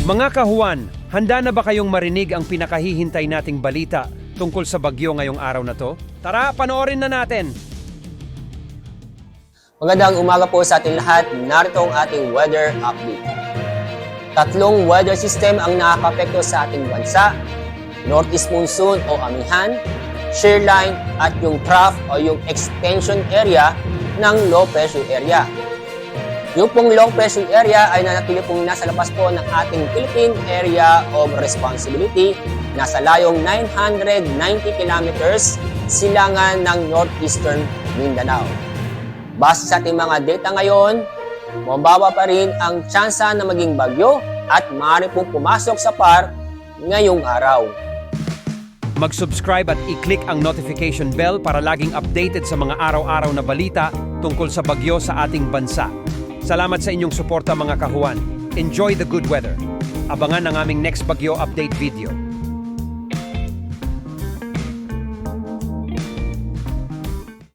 Mga kahuan, handa na ba kayong marinig ang pinakahihintay nating balita tungkol sa bagyo ngayong araw na to? Tara, panoorin na natin! Magandang umaga po sa ating lahat. Narito ang ating weather update. Tatlong weather system ang nakakapekto sa ating bansa. Northeast monsoon o amihan, shear line at yung trough o yung extension area ng low pressure area. Yung pong low pressure area ay nanatili pong nasa labas po ng ating Philippine Area of Responsibility. Nasa layong 990 kilometers silangan ng northeastern Mindanao. Base sa ating mga data ngayon, mababa pa rin ang tsansa na maging bagyo at maaari pong pumasok sa PAR ngayong araw. Mag-subscribe at i-click ang notification bell para laging updated sa mga araw-araw na balita tungkol sa bagyo sa ating bansa. Salamat sa inyong suporta mga kahuan. Enjoy the good weather. Abangan ang aming next bagyo update video.